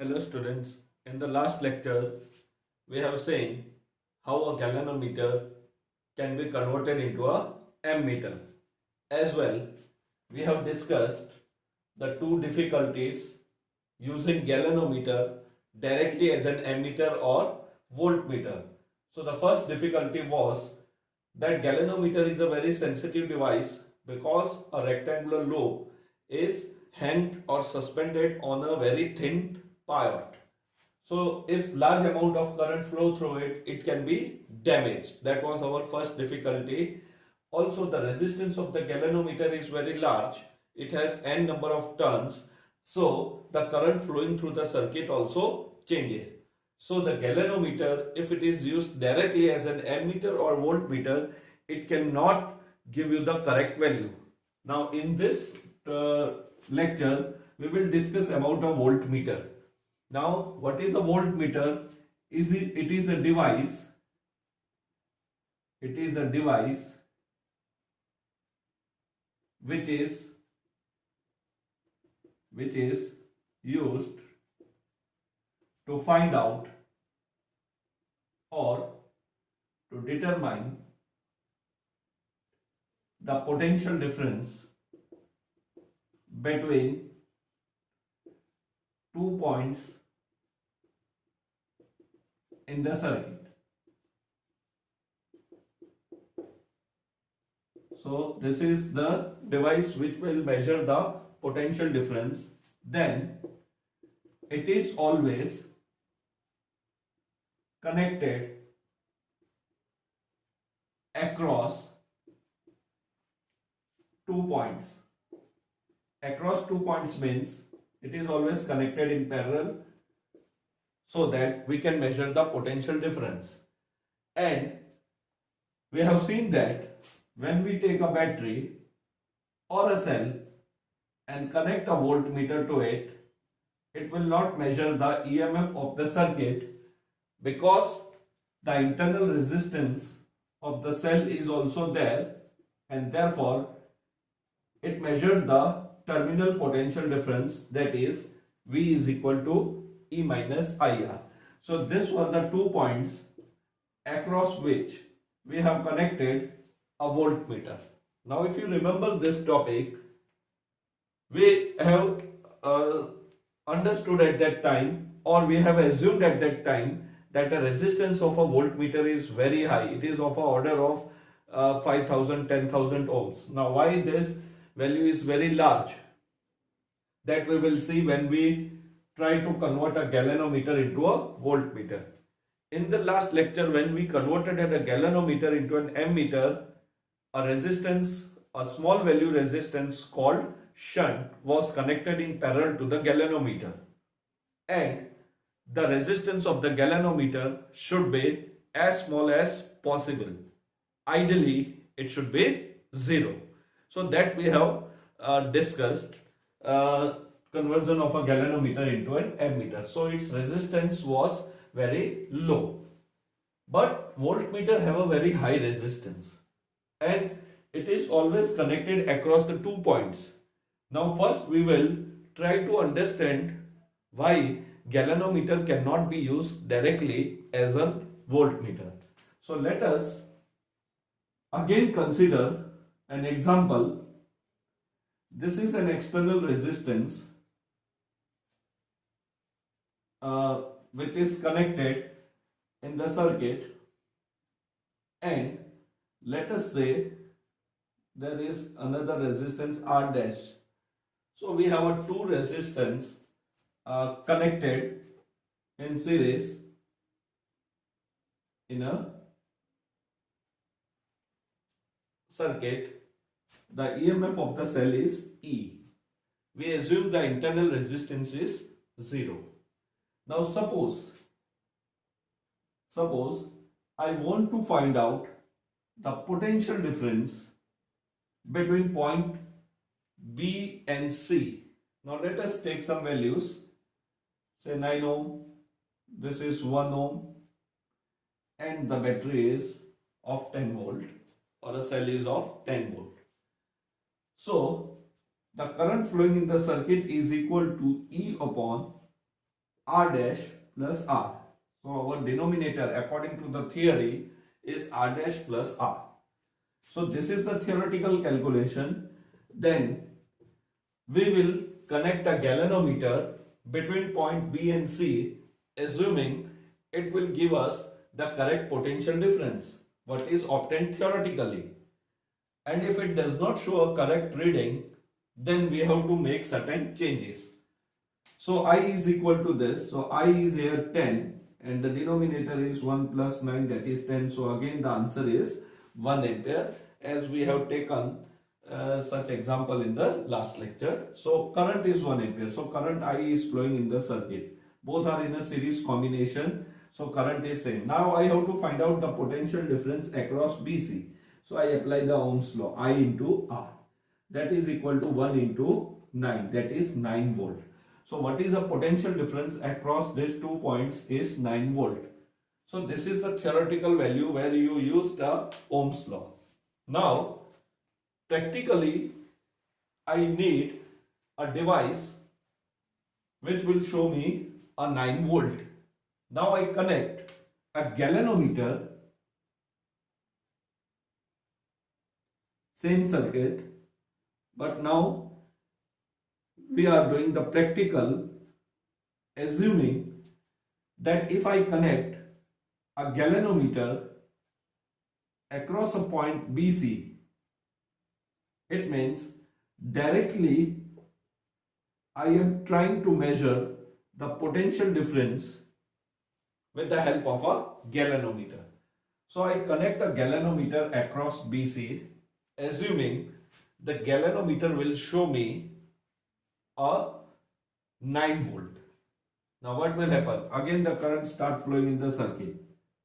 Hello students, in the last lecture we have seen how a galvanometer can be converted into a ammeter. As well, we have discussed the two difficulties using galvanometer directly as an ammeter or voltmeter. So the first difficulty was that galvanometer is a very sensitive device because a rectangular lobe is hanged or suspended on a very thin pivot. So if large amount of current flow through it, it can be damaged. That was our first difficulty. Also, the resistance of the galvanometer is very large. It has n number of turns. So the current flowing through the circuit also changes. So the galvanometer, if it is used directly as an ammeter or voltmeter, it cannot give you the correct value. Now in this lecture, we will discuss about a voltmeter. Now, what is a voltmeter? It is a device. It is a device which is used to find out or to determine the potential difference between 2 points in the circuit. So this is the device which will measure the potential difference. Then it is always connected across 2 points. Across 2 points means it is always connected in parallel so that we can measure the potential difference. And we have seen that when we take a battery or a cell and connect a voltmeter to it, it will not measure the EMF of the circuit because the internal resistance of the cell is also there, and therefore it measured the terminal potential difference, that is V is equal to E minus IR. So these were the 2 points across which we have connected a voltmeter. Now if you remember this topic, we have understood at that time, or we have assumed at that time, that the resistance of a voltmeter is very high. It is of a order of 5000, 10,000 ohms. Now why this value is very large, that we will see when we try to convert a galvanometer into a voltmeter. In the last lecture, when we converted a galvanometer into an ammeter, a small value resistance called shunt was connected in parallel to the galvanometer, and the resistance of the galvanometer should be as small as possible. Ideally, it should be 0. So that we have discussed conversion of a galvanometer into an ammeter. So its resistance was very low. But voltmeter have a very high resistance, and it is always connected across the 2 points. Now first we will try to understand why galvanometer cannot be used directly as a voltmeter. So let us again consider an example. This is an external resistance which is connected in the circuit, and let us say there is another resistance R dash. So we have a two resistance connected in series in a circuit. The EMF of the cell is E. We assume the internal resistance is 0. Now suppose I want to find out the potential difference between point B and C. Now let us take some values. Say 9 ohm, this is 1 ohm, and the battery is of 10 volt, or a cell is of 10 volt. So the current flowing in the circuit is equal to E upon R dash plus R. So our denominator according to the theory is R dash plus R. So this is the theoretical calculation. Then we will connect a galvanometer between point B and C, assuming it will give us the correct potential difference, what is obtained theoretically. And if it does not show a correct reading, then we have to make certain changes. So I is equal to this. So I is here 10 and the denominator is 1 plus 9, that is 10. So again the answer is 1 ampere, as we have taken such example in the last lecture. So current is 1 ampere. So current I is flowing in the circuit. Both are in a series combination. So current is same. Now I have to find out the potential difference across BC. So I apply the Ohm's law, I into R. That is equal to 1 into 9, that is 9 volt. So what is the potential difference across these 2 points is 9 volt. So this is the theoretical value where you use the Ohm's law. Now practically I need a device which will show me a 9 volt. Now I connect a galvanometer, same circuit, but now we are doing the practical, assuming that if I connect a galvanometer across a point BC, it means directly I am trying to measure the potential difference with the help of a galvanometer. So I connect a galvanometer across BC, assuming the galvanometer will show me a 9 volt. Now what will happen? Again the current start flowing in the circuit.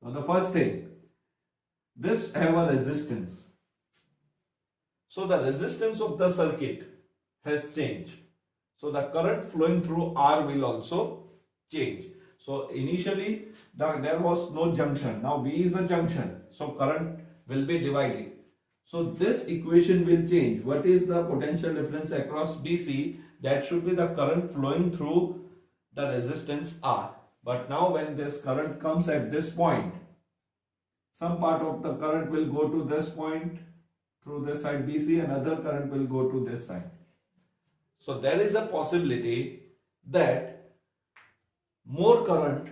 Now the first thing, this have a resistance. So the resistance of the circuit has changed. So the current flowing through R will also change. So initially there was no junction. Now B is a junction. So current will be divided. So this equation will change. What is the potential difference across BC? That should be the current flowing through the resistance R. But now when this current comes at this point, some part of the current will go to this point through this side BC, and other current will go to this side. So there is a possibility that more current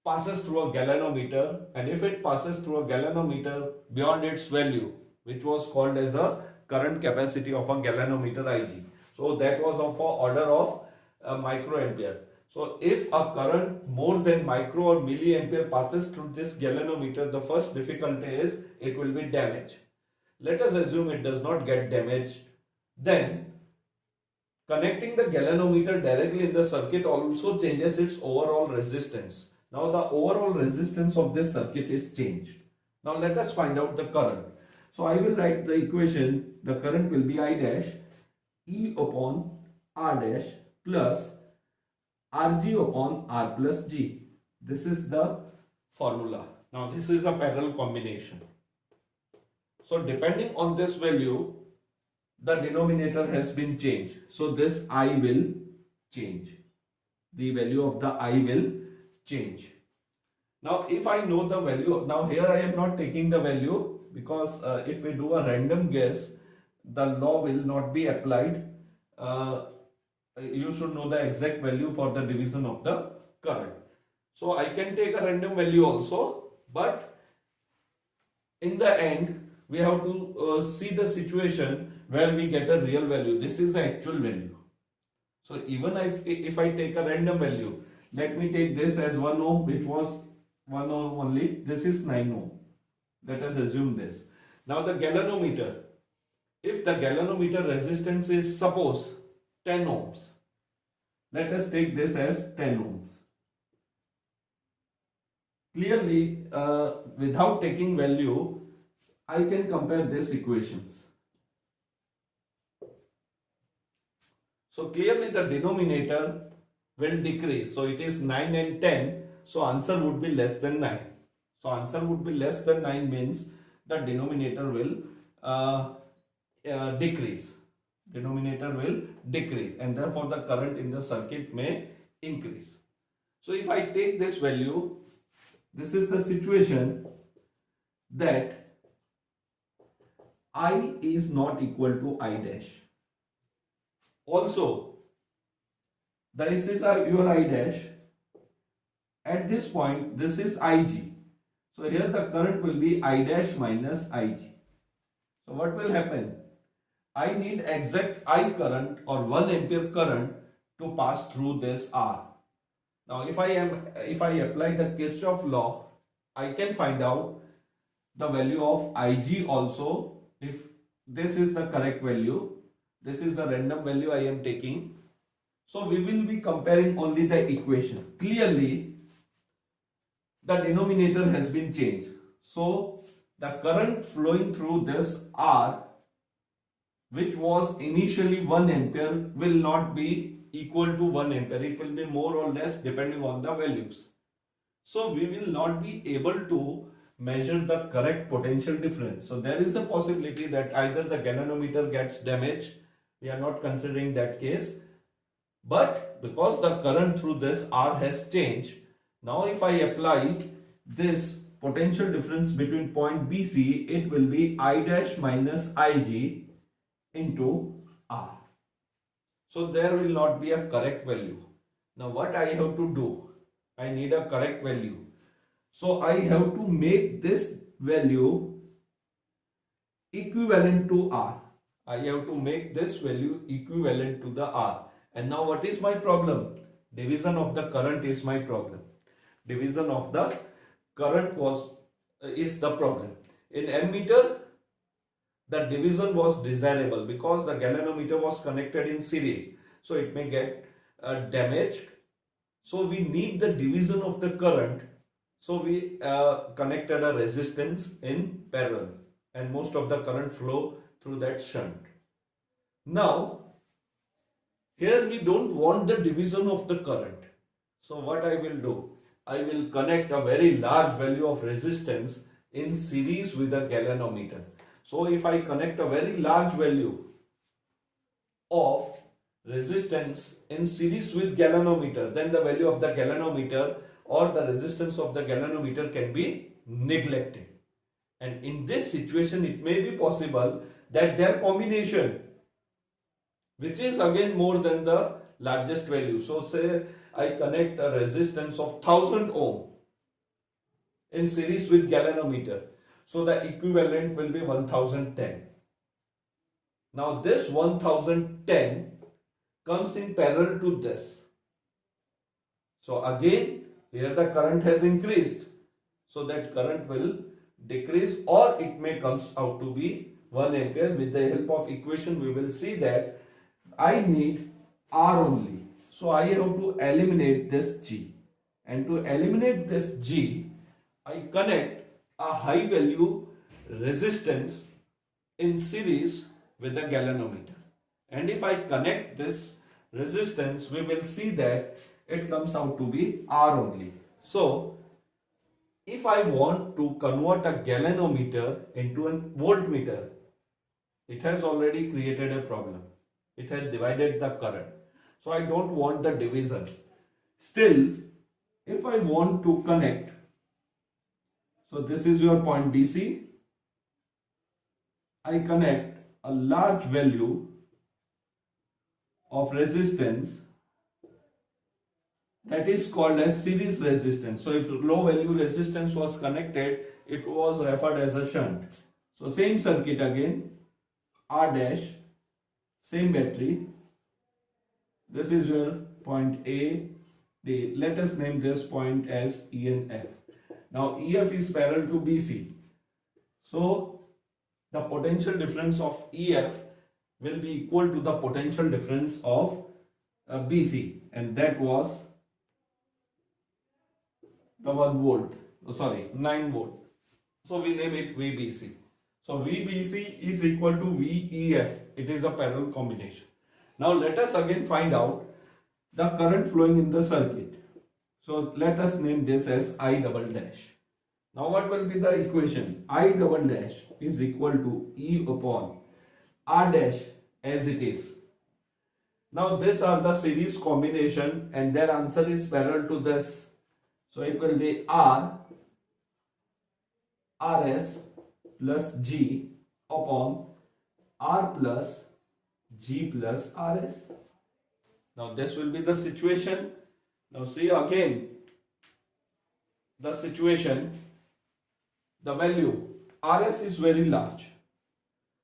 passes through a galvanometer, and if it passes through a galvanometer beyond its value, which was called as the current capacity of a galvanometer Ig. So that was of a order of microampere. So if a current more than micro or milliampere passes through this galvanometer, the first difficulty is it will be damaged. Let us assume it does not get damaged. Then connecting the galvanometer directly in the circuit also changes its overall resistance. Now the overall resistance of this circuit is changed. Now let us find out the current. So I will write the equation. The current will be I dash E upon R dash plus Rg upon R plus G. This is the formula. Now this is a parallel combination. So depending on this value, the denominator has been changed. So this I will change. The value of the I will change. Now if I know the value, now here I am not taking the value because if we do a random guess, the law will not be applied. You should know the exact value for the division of the current. So I can take a random value also, but in the end we have to see the situation where we get a real value. This is the actual value. So even if I take a random value, let me take this as 1 ohm, which was 1 ohm only. This is 9 ohm. Let us assume this. Now the galvanometer, if the galvanometer resistance is suppose 10 ohms, let us take this as 10 ohms. Clearly, without taking value, I can compare these equations. So clearly the denominator will decrease. So it is 9 and 10. So answer would be less than 9. So answer would be less than 9 means the denominator will decrease. Denominator will decrease, and therefore the current in the circuit may increase. So if I take this value, this is the situation that I is not equal to I dash. Also, this is your I dash. At this point, this is Ig. So here the current will be I dash minus Ig. So what will happen? I need exact I current or 1 ampere current to pass through this R. Now if I apply the Kirchhoff law, I can find out the value of Ig also. If this is the correct value, this is the random value I am taking. So we will be comparing only the equation. Clearly, the denominator has been changed. So the current flowing through this R, which was initially 1 ampere, will not be equal to 1 ampere. It will be more or less depending on the values. So we will not be able to measure the correct potential difference. So there is a possibility that either the galvanometer gets damaged. We are not considering that case. But because the current through this R has changed, now if I apply this potential difference between point BC, it will be I dash minus Ig into R. So there will not be a correct value. Now what I have to do? I need a correct value. So I have to make this value equivalent to R. I have to make this value equivalent to the R. And now what is my problem? Division of the current is my problem. Division of the current is the problem. In ammeter, the division was desirable because the galvanometer was connected in series. So it may get damaged. So we need the division of the current. So we connected a resistance in parallel, and most of the current flow through that shunt. Now, here we don't want the division of the current. So what I will do? I will connect a very large value of resistance in series with a galvanometer. So if I connect a very large value of resistance in series with galvanometer, then the value of the galvanometer or the resistance of the galvanometer can be neglected. And in this situation, it may be possible that their combination, which is again more than the largest value. So say I connect a resistance of 1000 ohm in series with galvanometer. So the equivalent will be 1010. Now this 1010 comes in parallel to this. So again, here the current has increased. So that current will decrease, or it may comes out to be 1 ampere. With the help of equation, we will see that I need R only. So I have to eliminate this G. And to eliminate this G, I connect a high value resistance in series with the galvanometer. And if I connect this resistance, we will see that it comes out to be R only. So if I want to convert a galvanometer into a voltmeter, it has already created a problem. It has divided the current. So I don't want the division. Still, if I want to connect, so this is your point BC, I connect a large value of resistance that is called as series resistance. So if low value resistance was connected, it was referred as a shunt. So same circuit again, R dash, same battery. This is your point A, D. Let us name this point as E and F. Now EF is parallel to BC. So the potential difference of EF will be equal to the potential difference of BC, and that was the 1 volt, 9 volt. So we name it VBC. So VBC is equal to VEF. It is a parallel combination. Now let us again find out the current flowing in the circuit. So let us name this as I double dash. Now what will be the equation? I double dash is equal to E upon R dash as it is. Now these are the series combination and their answer is parallel to this. So it will be Rs plus G upon R plus G plus Rs. Now this will be the situation. Now see again the situation, the value Rs is very large.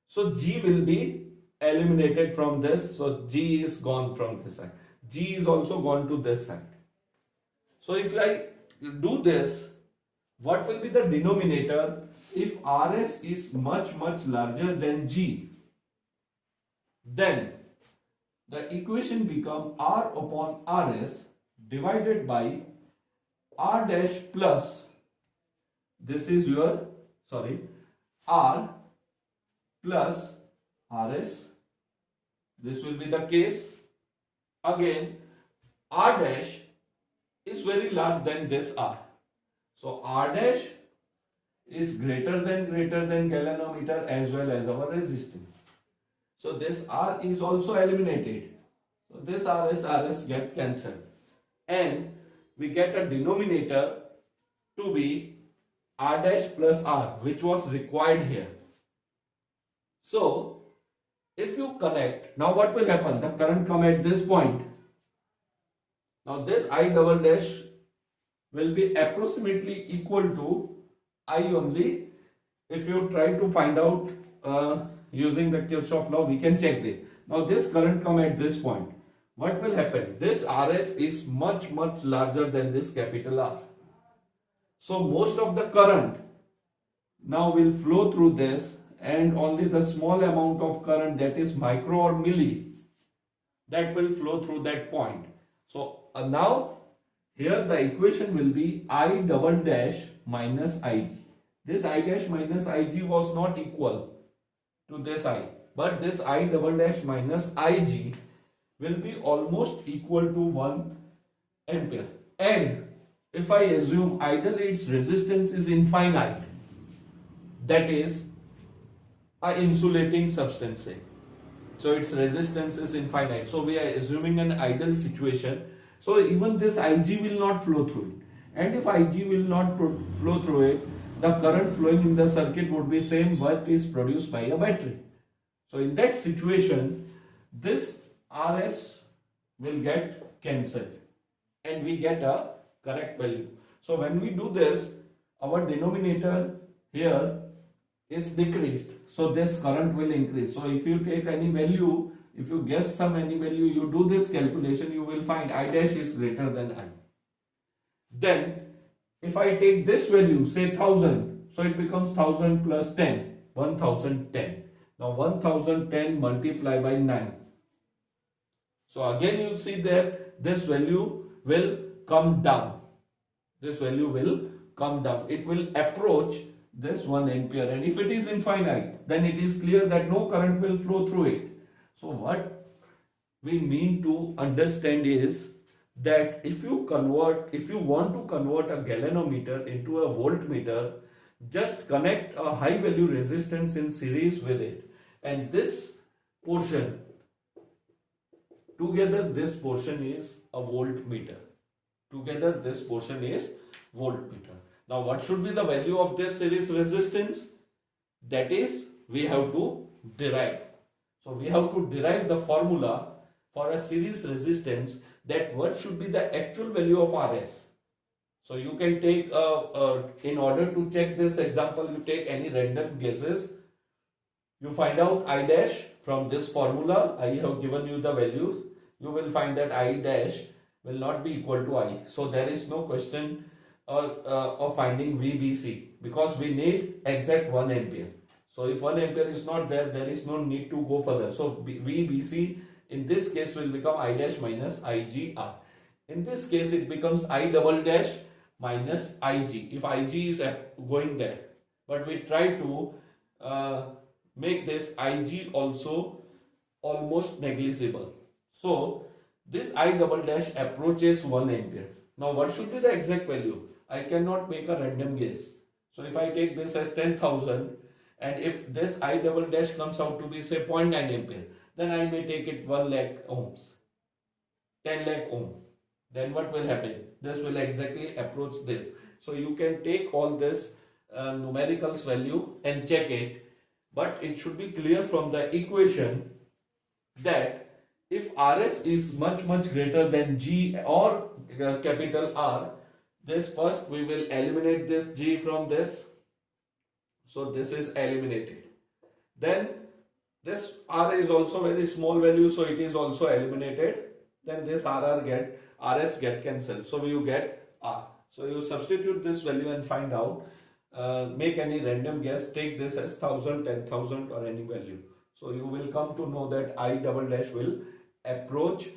So G will be eliminated from this. So G is gone from this side. G is also gone to this side. So if I do this, what will be the denominator if Rs is much larger than G? Then the equation become R upon Rs divided by R dash plus, this is your, R plus Rs. This will be the case. Again, R dash is very large than this R. So R dash is greater than galvanometer as well as our resistance. So this R is also eliminated. So this Rs get cancelled. And we get a denominator to be R dash plus R, which was required here. So if you connect, now what will happen? The current come at this point. Now this I double dash will be approximately equal to I only. If you try to find out using the Kirchhoff law, we can check it. Now this current come at this point. What will happen? This Rs is much larger than this capital R. So most of the current now will flow through this, and only the small amount of current, that is micro or milli, that will flow through that point. So now here the equation will be I double dash minus Ig. This I dash minus Ig was not equal to this I, but this I double dash minus Ig will be almost equal to 1 ampere. And if I assume ideally its resistance is infinite, that is an insulating substance, say. So its resistance is infinite. So we are assuming an ideal situation. So even this Ig will not flow through it. And if Ig will not flow through it, the current flowing in the circuit would be same what is produced by a battery. So in that situation, this Rs will get cancelled and we get a correct value. So when we do this, our denominator here is decreased. So this current will increase. So if you take any value, if you guess any value, you do this calculation, you will find I dash is greater than I. Then if I take this value, say 1000, so it becomes 1000 plus 10, 1010. Now 1010 multiplied by 9. So again you see that this value will come down. This value will come down. It will approach this 1 ampere, and if it is infinite, then it is clear that no current will flow through it. So what we mean to understand is that if you want to convert a galvanometer into a voltmeter, just connect a high value resistance in series with it, and this portion together, this portion is a voltmeter. Together this portion is voltmeter. Now what should be the value of this series resistance? That is, we have to derive. So we have to derive the formula for a series resistance, that what should be the actual value of Rs. So you can take, in order to check this example, you take any random guesses. You find out I dash from this formula. I have given you the values. You will find that I dash will not be equal to I. So there is no question of finding VBC, because we need exact 1 ampere. So if 1 ampere is not there, there is no need to go further. So VBC in this case will become I dash minus IGR. In this case it becomes I double dash minus IG, if IG is going there. But we try to make this IG also almost negligible. So this I double dash approaches 1 ampere. Now what should be the exact value? I cannot make a random guess. So if I take this as 10,000, and if this I double dash comes out to be say 0.9 ampere, then I may take it 1 lakh ohms. 10 lakh ohm, then what will happen? This will exactly approach this. So you can take all this numericals value and check it, but it should be clear from the equation that if Rs is much greater than G or capital R, this first we will eliminate this G from this. So this is eliminated. Then this R is also very small value, so it is also eliminated. Then this Rs get cancelled. So you get R. So you substitute this value and find out. Make any random guess. Take this as 1000, 10,000 or any value. So you will come to know that I double dash will approach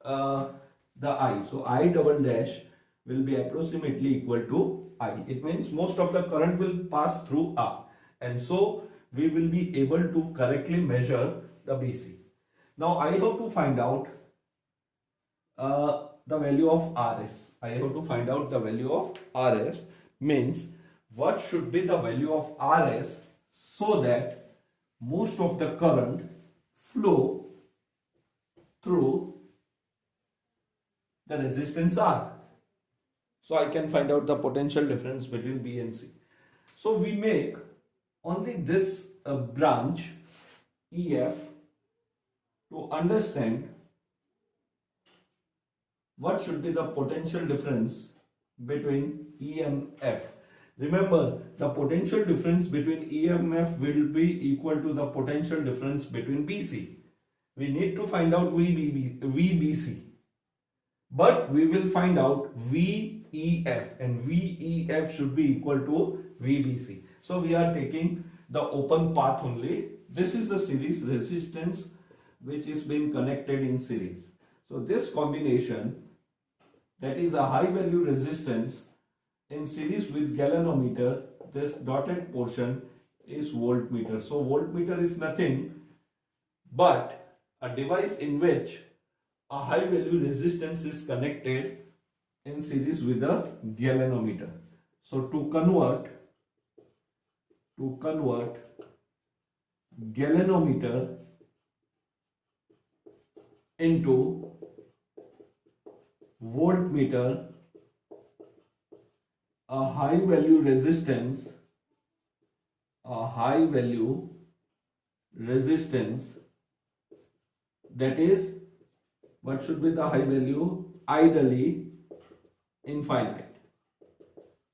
the I. So I double dash will be approximately equal to I. It means most of the current will pass through R. And so we will be able to correctly measure the BC. Now I have to find out the value of RS. I have to find out the value of RS, means what should be the value of RS so that most of the current flow through the resistance R. So I can find out the potential difference between B and C. So we make only this branch EF to understand what should be the potential difference between E and F. Remember, the potential difference between E and F will be equal to the potential difference between BC. We need to find out VBC, but we will find out VEF, and VEF should be equal to VBC. So we are taking the open path only. This is the series resistance which is being connected in series. So this combination, that is a high value resistance in series with galvanometer, this dotted portion is voltmeter. So voltmeter is nothing but a device in which a high value resistance is connected in series with a galvanometer. So to convert galvanometer into voltmeter, a high value resistance that is, what should be the high value? Ideally infinite.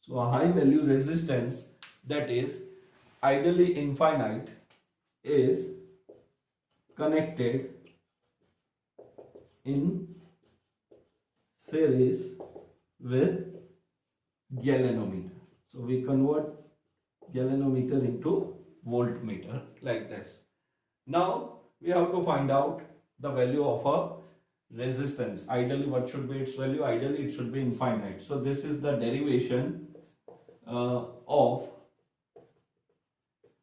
So a high value resistance that is ideally infinite is connected in series with galvanometer. So we convert galvanometer into voltmeter like this. Now we have to find out the value of a resistance. Ideally, what should be its value? Ideally, it should be infinite. So this is the derivation of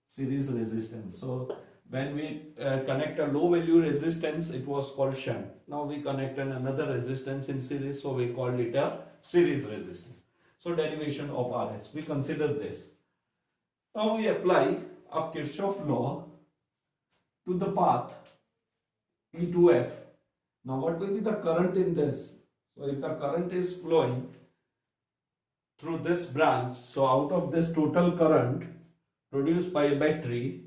series resistance. So when we connect a low value resistance, it was called shunt. Now we connected another resistance in series, so we called it a series resistance. So derivation of RS, we consider this. Now we apply a Kirchhoff law to the path E to F. Now what will be the current in this? So if the current is flowing through this branch, so out of this total current produced by a battery,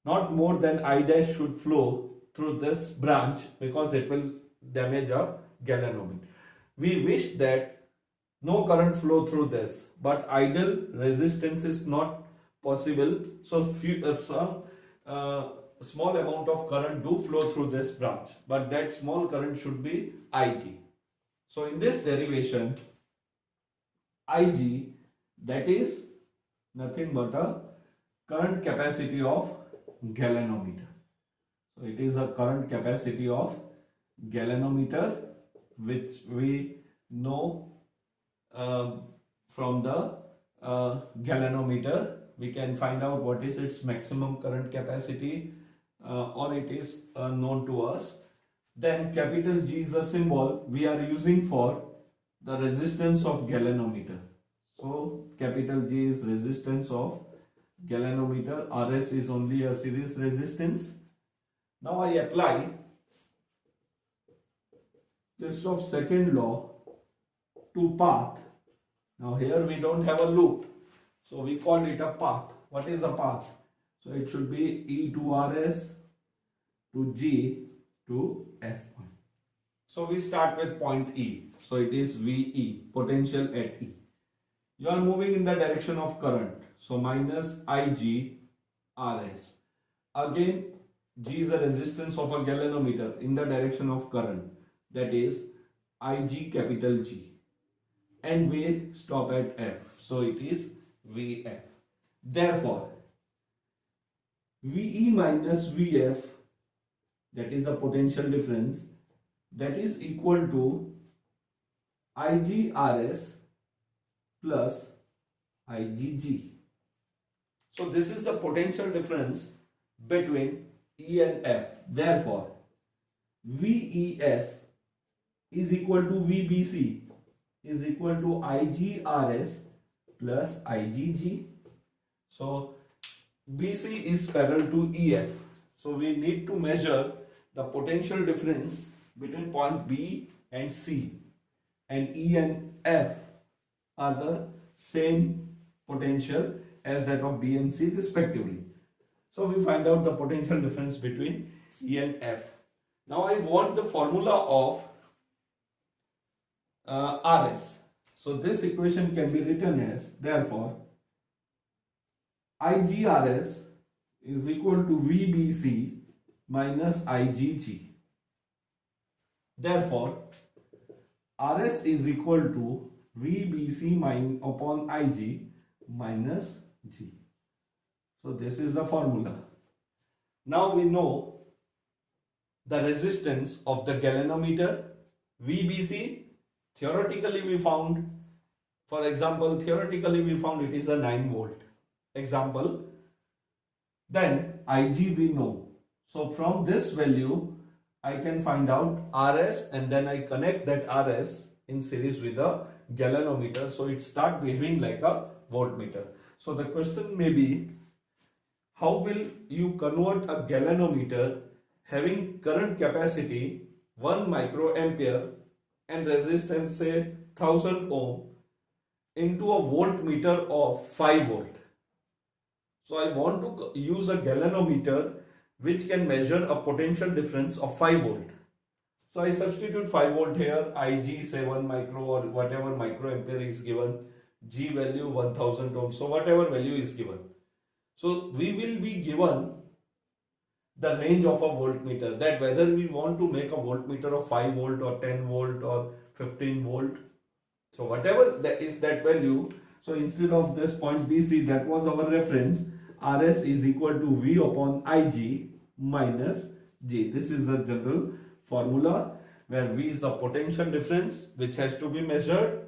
not more than I dash should flow through this branch because it will damage a galvanometer. We wish that no current flow through this, but ideal resistance is not possible. So some small amount of current do flow through this branch, but that small current should be Ig. So in this derivation, Ig, that is nothing but a current capacity of galvanometer. So it is a current capacity of galvanometer, which we know from the galvanometer. We can find out what is its maximum current capacity, or it is known to us. Then capital G is a symbol we are using for the resistance of galvanometer. So capital G is resistance of galvanometer. RS is only a series resistance. Now I apply Kirchhoff's second law to path. Now here we don't have a loop, so we call it a path. What is a path? So it should be E to RS to G to F point. So we start with point E. So it is VE, potential at E. You are moving in the direction of current. So minus IG RS. Again, G is the resistance of a galvanometer in the direction of current. That is IG capital G. And we stop at F. So it is VF. Therefore, VE minus VF, that is the potential difference, that is equal to IGRS plus IGG. So this is the potential difference between E and F. Therefore, VEF is equal to VBC is equal to IGRS plus IGG. So BC is parallel to EF. So we need to measure the potential difference between point B and C, and E and F are the same potential as that of B and C respectively. So we find out the potential difference between E and F. Now I want the formula of RS. So this equation can be written as, therefore, IGRS is equal to VBC minus IGG. Therefore, RS is equal to VBC upon IG minus G. So this is the formula. Now we know the resistance of the galvanometer. VBC, theoretically we found, for example, theoretically we found it is a 9 volt. Example. Then IG we know. So from this value, I can find out RS, and then I connect that RS in series with a galvanometer. So it starts behaving like a voltmeter. So the question may be, how will you convert a galvanometer having current capacity 1 microampere and resistance say 1000 ohm into a voltmeter of 5 volt? So I want to use a galvanometer which can measure a potential difference of 5 volt. So I substitute 5 volt here, IG say 1 micro or whatever microampere is given, G value 1000 ohm, so whatever value is given. So we will be given the range of a voltmeter, that whether we want to make a voltmeter of 5 volt or 10 volt or 15 volt. So whatever that is that value, so instead of this point BC, that was our reference, RS is equal to V upon IG minus G. This is the general formula where V is the potential difference which has to be measured,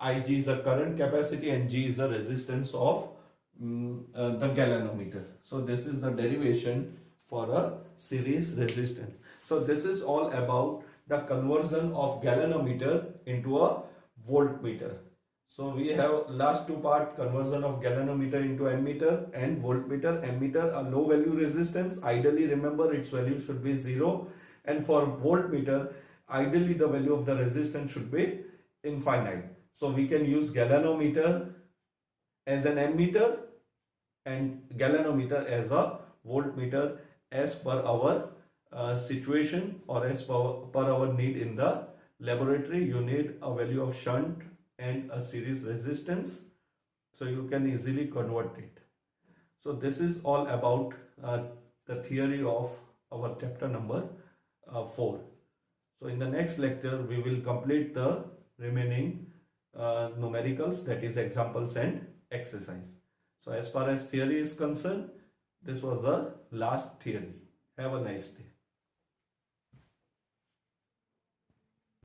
IG is the current capacity, and G is the resistance of the galvanometer. So this is the derivation for a series resistance. So this is all about the conversion of galvanometer into a voltmeter. So we have last two part, conversion of galvanometer into ammeter and voltmeter. Ammeter, a low value resistance, ideally remember its value should be 0, and for voltmeter ideally the value of the resistance should be infinite. So we can use galvanometer as an ammeter and galvanometer as a voltmeter as per our situation or as per our need in the laboratory. You need a value of shunt and a series resistance, so you can easily convert it. So this is all about the theory of our chapter number 4. So in the next lecture we will complete the remaining numericals, that is examples and exercise. So as far as theory is concerned, this was the last theory. Have a nice day.